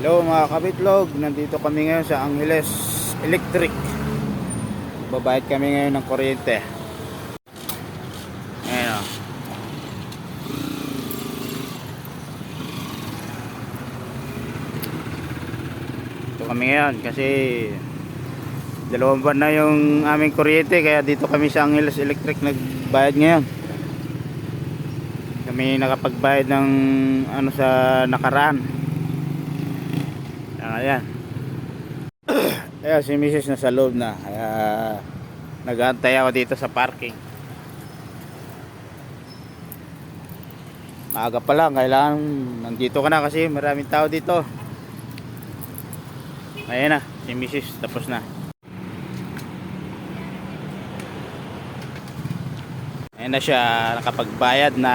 Hello mga kabitlog, nandito kami ngayon sa Angeles Electric. Babayad kami ngayon ng kuryente. Ngayon o. Dito kami ngayon kasi 2 buwan na yung aming kuryente, kaya dito kami sa Angeles Electric nagbayad ngayon. Kami nakapagbayad ng ano sa nakaraan. Ayan. Ayan, si Mrs. nasa loob na. Kaya nag-aantay ako dito sa parking. Maaga pa lang, kailangan nandito ka na kasi maraming tao dito. Ayan na, si Mrs. tapos na. Ayan na siya, nakapagbayad na.